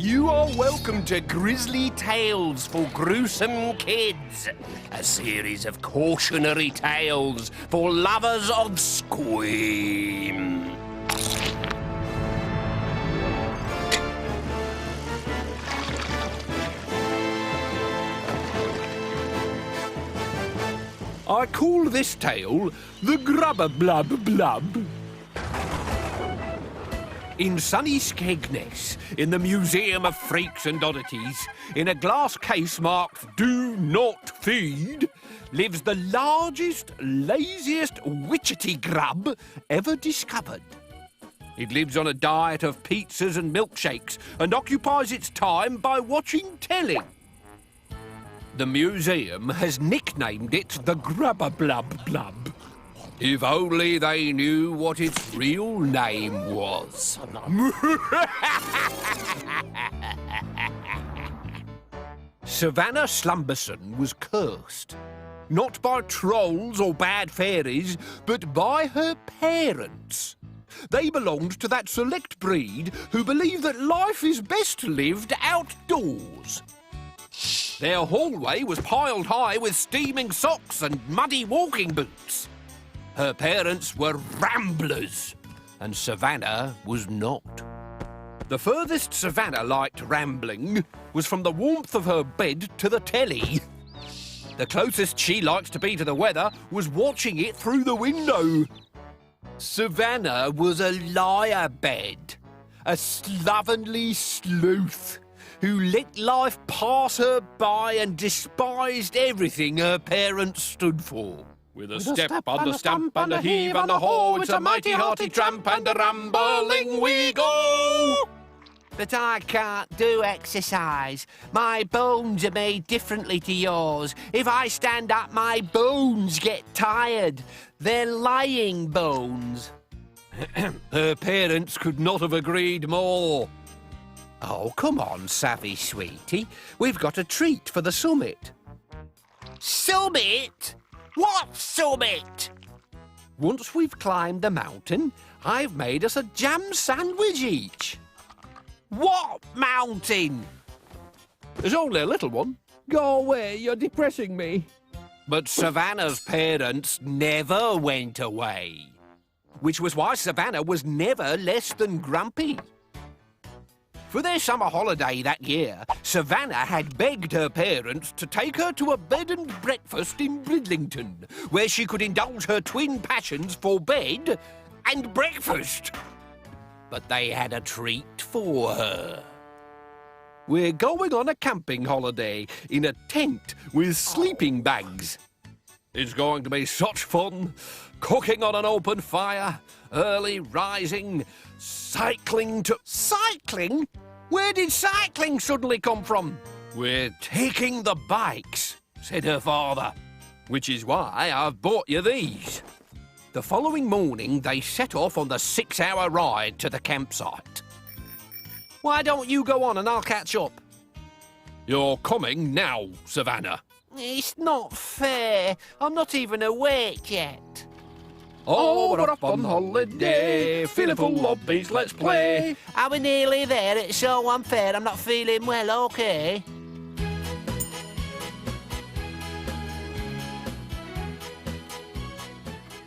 You are welcome to Grizzly Tales for Gruesome Kids, a series of cautionary tales for lovers of scream. I call this tale the Grubber Blub Blub. In sunny Skegness, in the Museum of Freaks and Oddities, in a glass case marked Do Not Feed, lives the largest, laziest witchetty grub ever discovered. It lives on a diet of pizzas and milkshakes and occupies its time by watching telly. The museum has nicknamed it the Grubber Blub Blub. If only they knew what its real name was. Savannah Slumberson was cursed. Not by trolls or bad fairies, but by her parents. They belonged to that select breed who believe that life is best lived outdoors. Their hallway was piled high with steaming socks and muddy walking boots. Her parents were ramblers, and Savannah was not. The furthest Savannah liked rambling was from the warmth of her bed to the telly. The closest she liked to be to the weather was watching it through the window. Savannah was a lyre-bed, a slovenly sleuth who let life pass her by and despised everything her parents stood for. With a step and a stamp and a heave and a haw, it's a mighty hearty tramp and a rambling we go. But I can't do exercise. My bones are made differently to yours. If I stand up, my bones get tired. They're lying bones. Her parents could not have agreed more. Oh, come on, Savvy sweetie. We've got a treat for the summit. Summit? What summit? Once we've climbed the mountain, I've made us a jam sandwich each. What mountain? There's only a little one. Go away, you're depressing me. But Savannah's parents never went away, which was why Savannah was never less than grumpy. For their summer holiday that year, Savannah had begged her parents to take her to a bed and breakfast in Bridlington, where she could indulge her twin passions for bed and breakfast. But they had a treat for her. We're going on a camping holiday in a tent with sleeping bags. It's going to be such fun, cooking on an open fire, early rising, cycling to... Cycling? Where did cycling suddenly come from? We're taking the bikes, said her father, which is why I've bought you these. The following morning, they set off on the 6-hour ride to the campsite. Why don't you go on and I'll catch up? You're coming now, Savannah. It's not fair. I'm not even awake yet. Oh, we're off on holiday, feeling full of beats, let's play. Are we nearly there? It's so unfair, I'm not feeling well, okay?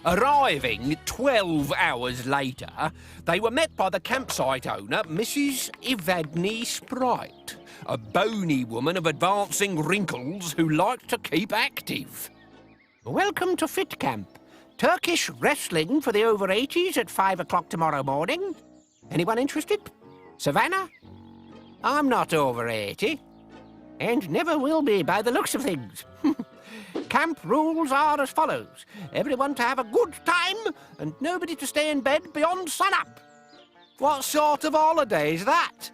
Arriving 12 hours later, they were met by the campsite owner, Mrs. Evadne Sprite, a bony woman of advancing wrinkles who liked to keep active. Welcome to Fit Camp. Turkish wrestling for the over 80s at 5 o'clock tomorrow morning. Anyone interested? Savannah? I'm not over 80. And never will be by the looks of things. Camp rules are as follows. Everyone to have a good time and nobody to stay in bed beyond sunup. What sort of holiday is that?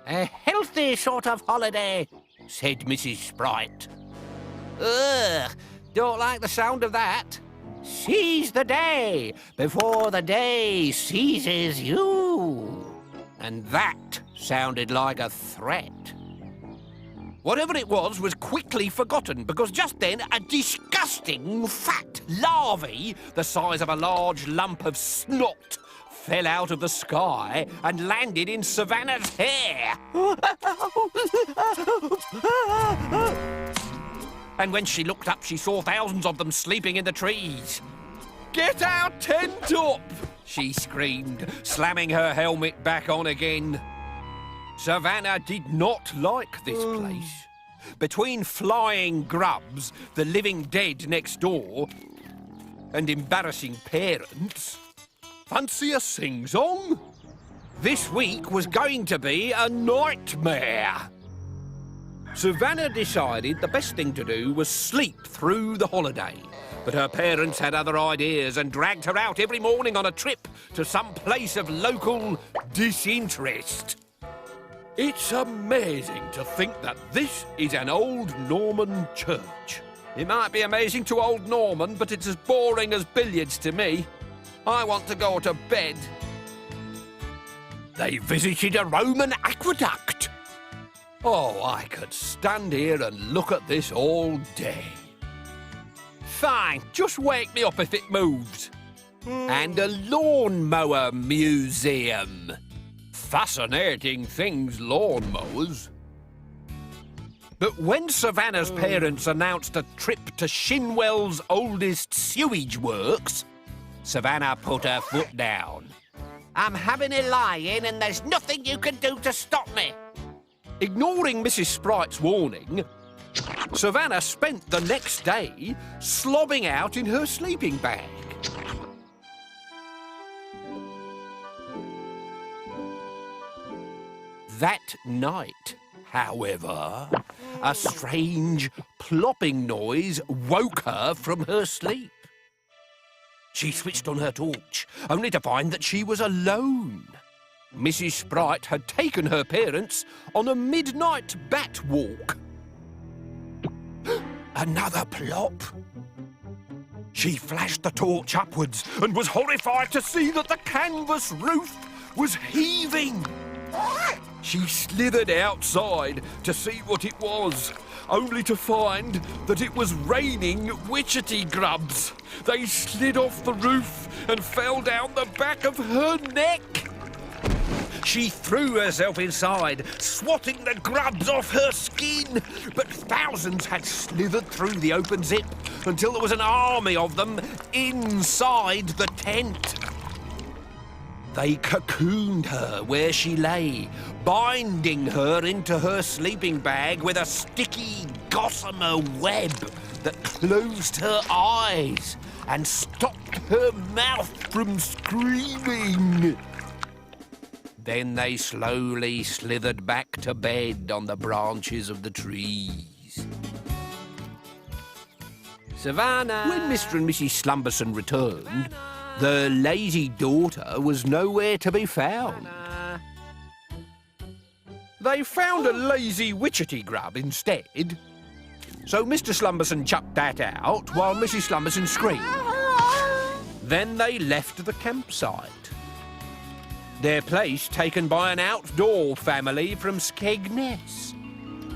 A healthy sort of holiday, said Mrs. Sprite. Ugh, don't like the sound of that. Seize the day before the day seizes you. And that sounded like a threat. Whatever it was quickly forgotten because just then a disgusting fat larvae, the size of a large lump of snot, fell out of the sky and landed in Savannah's hair. And when she looked up, she saw thousands of them sleeping in the trees. "Get our tent up!" she screamed, slamming her helmet back on again. Savannah did not like this place. Between flying grubs, the living dead next door, and embarrassing parents, fancy a sing-song? This week was going to be a nightmare. Savannah decided the best thing to do was sleep through the holiday. But her parents had other ideas and dragged her out every morning on a trip to some place of local disinterest. It's amazing to think that this is an old Norman church. It might be amazing to old Norman, but it's as boring as billiards to me. I want to go to bed. They visited a Roman aqueduct. Oh, I could stand here and look at this all day. Fine, just wake me up if it moves. And a lawnmower museum. Fascinating things, lawnmowers. But when Savannah's parents announced a trip to Shinwell's oldest sewage works, Savannah put her foot down. "I'm having a lie-in and there's nothing you can do to stop me." Ignoring Mrs. Sprite's warning, Savannah spent the next day slobbing out in her sleeping bag. That night, however, a strange plopping noise woke her from her sleep. She switched on her torch, only to find that she was alone. Mrs. Sprite had taken her parents on a midnight bat walk. Another plop. She flashed the torch upwards and was horrified to see that the canvas roof was heaving. She slithered outside to see what it was, only to find that it was raining witchetty grubs. They slid off the roof and fell down the back of her neck. She threw herself inside, swatting the grubs off her skin, but thousands had slithered through the open zip until there was an army of them inside the tent. They cocooned her where she lay, binding her into her sleeping bag with a sticky gossamer web that closed her eyes and stopped her mouth from screaming. Then they slowly slithered back to bed on the branches of the trees. Savannah! When Mr. and Mrs. Slumberson returned, the lazy daughter was nowhere to be found. They found a lazy witchetty grub instead. So Mr. Slumberson chucked that out while Mrs. Slumberson screamed. Then they left the campsite. Their place taken by an outdoor family from Skegness,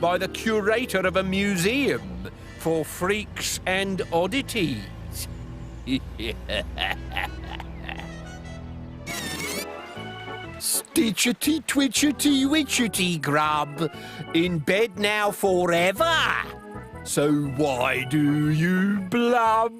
by the curator of a museum for freaks and oddities. Stitchety, twitchety, witchety grub, in bed now forever. So why do you blub?